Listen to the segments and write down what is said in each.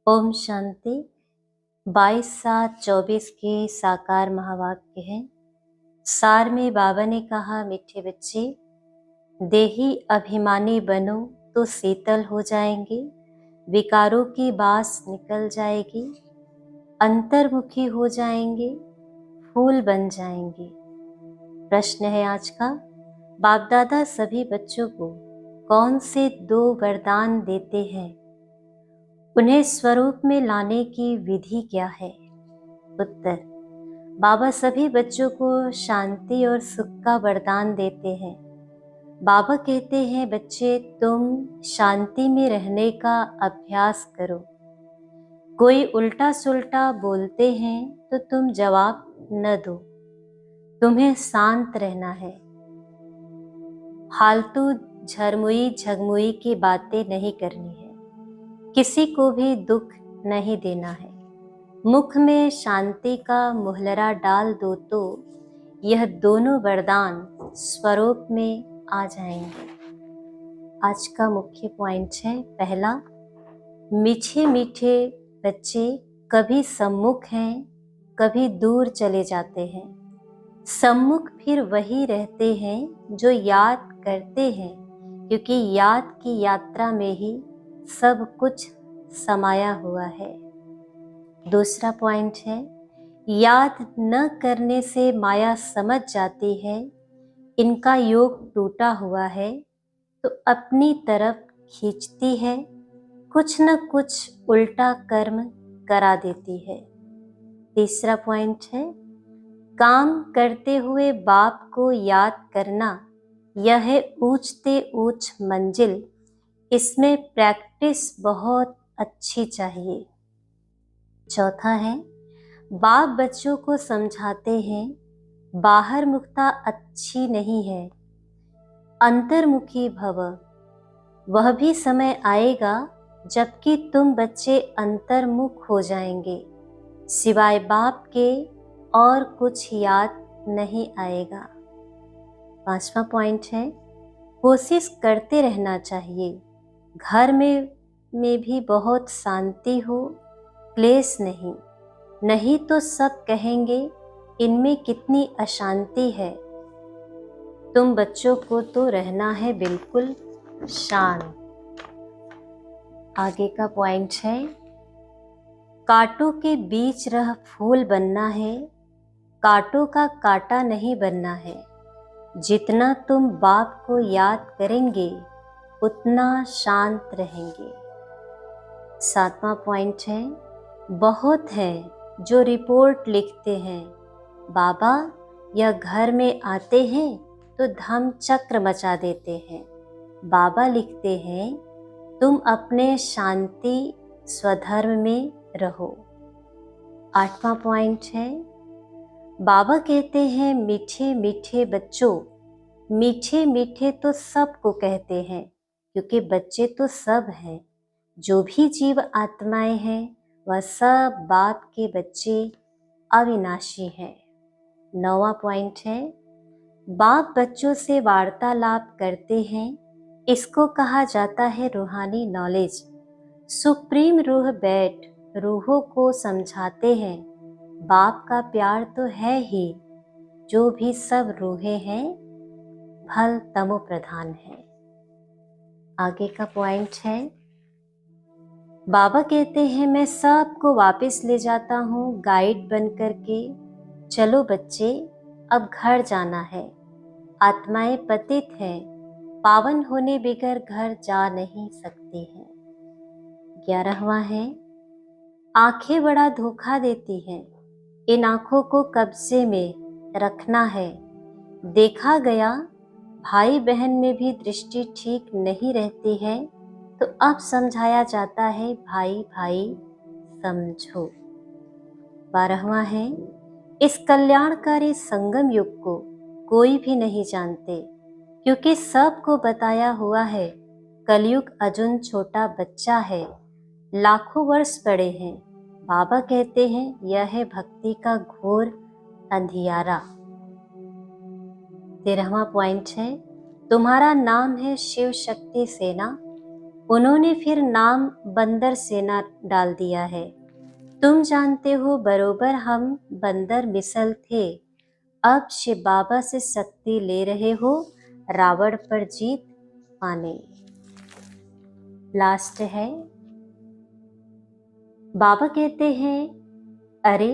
ओम शांति। 22/7/24 के साकार महावाक्य हैं। सार में बाबा ने कहा, मीठे बच्चे, देही अभिमानी बनो तो शीतल हो जाएंगे, विकारों की बास निकल जाएगी, अंतर्मुखी हो जाएंगे, फूल बन जाएंगे। प्रश्न है आज का, बाप दादा सभी बच्चों को कौन से 2 वरदान देते हैं? उन्हें स्वरूप में लाने की विधि क्या है? उत्तर, बाबा सभी बच्चों को शांति और सुख का वरदान देते हैं। बाबा कहते हैं, बच्चे तुम शांति में रहने का अभ्यास करो। कोई उल्टा सुल्टा बोलते हैं तो तुम जवाब न दो, तुम्हें शांत रहना है। फालतू झरमुई झगमुई की बातें नहीं करनी है, किसी को भी दुख नहीं देना है। मुख में शांति का मुहलरा डाल दो तो यह दोनों वरदान स्वरूप में आ जाएंगे। आज का मुख्य पॉइंट है, पहला, मीठे मीठे बच्चे कभी सम्मुख हैं, कभी दूर चले जाते हैं। सम्मुख फिर वही रहते हैं जो याद करते हैं, क्योंकि याद की यात्रा में ही सब कुछ समाया हुआ है। दूसरा पॉइंट है, याद न करने से माया समझ जाती है इनका योग टूटा हुआ है, तो अपनी तरफ खींचती है, कुछ न कुछ उल्टा कर्म करा देती है। तीसरा पॉइंट है, काम करते हुए बाप को याद करना, यह है ऊंचते ऊंच मंजिल। इसमें प्रैक्टिस बहुत अच्छी चाहिए। चौथा है, बाप बच्चों को समझाते हैं, बाहर मुखता अच्छी नहीं है, अंतर्मुखी भव। वह भी समय आएगा जबकि तुम बच्चे अंतर्मुख हो जाएंगे, सिवाय बाप के और कुछ याद नहीं आएगा। पांचवा पॉइंट है, कोशिश करते रहना चाहिए, घर में भी बहुत शांति हो, क्लेश नहीं, नहीं तो सब कहेंगे इनमें कितनी अशांति है। तुम बच्चों को तो रहना है बिल्कुल शांत। आगे का पॉइंट है, कांटों के बीच रह फूल बनना है, कांटों का कांटा नहीं बनना है। जितना तुम बाप को याद करेंगे उतना शांत रहेंगे। सातवां पॉइंट है, बहुत हैं जो रिपोर्ट लिखते हैं, बाबा यह घर में आते हैं तो धम चक्र मचा देते हैं। बाबा लिखते हैं, तुम अपने शांति स्वधर्म में रहो। आठवां पॉइंट है, बाबा कहते हैं, मीठे मीठे बच्चों, मीठे मीठे तो सबको कहते हैं, क्योंकि बच्चे तो सब हैं। जो भी जीव आत्माएं हैं वह सब बाप के बच्चे अविनाशी हैं। 9वां पॉइंट है, बाप बच्चों से वार्तालाप करते हैं, इसको कहा जाता है रूहानी नॉलेज। सुप्रीम रूह बैठ रूहों को समझाते हैं, बाप का प्यार तो है ही, जो भी सब रूहें हैं भल तमो प्रधान है। आगे का पॉइंट है, बाबा कहते हैं, मैं सबको वापस ले जाता हूँ गाइड बन करके। चलो बच्चे, अब घर जाना है। आत्माएं पतित हैं, पावन होने बगैर घर जा नहीं सकती हैं। 11वां है, आंखें बड़ा धोखा देती हैं, इन आंखों को कब्जे में रखना है। देखा गया भाई बहन में भी दृष्टि ठीक नहीं रहती है, तो अब समझाया जाता है, भाई भाई समझो। 12वां है, इस कल्याणकारी संगम युग को कोई भी नहीं जानते, क्योंकि सबको बताया हुआ है कलयुग अजुन छोटा बच्चा है, लाखों वर्ष बड़े हैं। बाबा कहते हैं, यह है भक्ति का घोर अंधियारा। 13वां पॉइंट है, तुम्हारा नाम है शिव शक्ति सेना, उन्होंने फिर नाम बंदर सेना डाल दिया है। तुम जानते हो बरोबर हम बंदर मिसल थे। अब शिव बाबा से शक्ति ले रहे हो रावण पर जीत पाने। लास्ट है, बाबा कहते हैं, अरे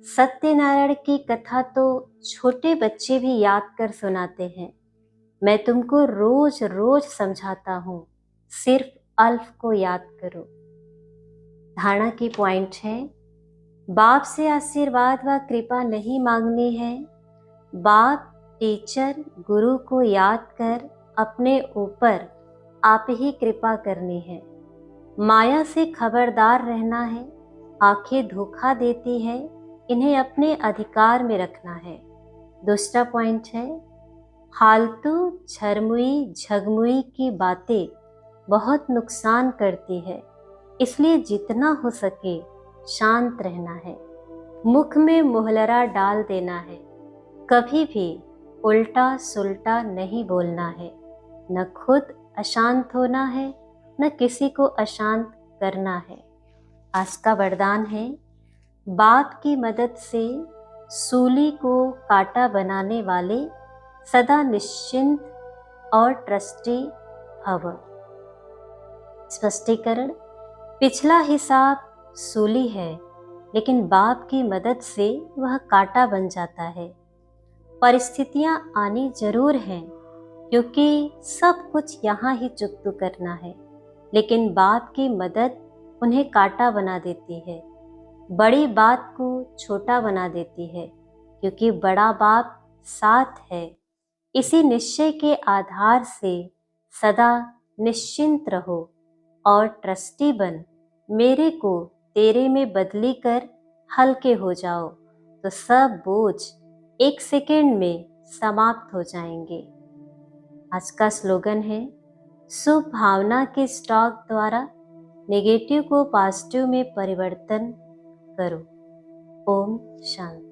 सत्यनारायण की कथा तो छोटे बच्चे भी याद कर सुनाते हैं। मैं तुमको रोज रोज समझाता हूँ, सिर्फ अल्फ को याद करो। धारणा की पॉइंट है, बाप से आशीर्वाद व कृपा नहीं मांगनी है। बाप, टीचर, गुरु को याद कर अपने ऊपर आप ही कृपा करनी है। माया से खबरदार रहना है। आंखें धोखा देती है, इन्हें अपने अधिकार में रखना है। दूसरा पॉइंट है, फालतू झरमुई झगमुई की बातें बहुत नुकसान करती है, इसलिए जितना हो सके शांत रहना है। मुख में मुहलरा डाल देना है। कभी भी उल्टा सुल्टा नहीं बोलना है। न खुद अशांत होना है, न किसी को अशांत करना है। आज का वरदान है, बाप की मदद से सूली को कांटा बनाने वाले सदा निश्चिंत और ट्रस्टी भव। स्पष्टीकरण, पिछला हिसाब सूली है, लेकिन बाप की मदद से वह कांटा बन जाता है। परिस्थितियां आनी जरूर हैं, क्योंकि सब कुछ यहाँ ही चुकता करना है, लेकिन बाप की मदद उन्हें कांटा बना देती है। बड़ी बात को छोटा बना देती है, क्योंकि बड़ा बाप साथ है। इसी निश्चय के आधार से सदा निश्चिंत रहो और ट्रस्टी बन मेरे को तेरे में बदली कर हल्के हो जाओ, तो सब बोझ एक सेकेंड में समाप्त हो जाएंगे। आज का स्लोगन है, शुभ भावना के स्टॉक द्वारा नेगेटिव को पॉजिटिव में परिवर्तन करो। ओम शांति।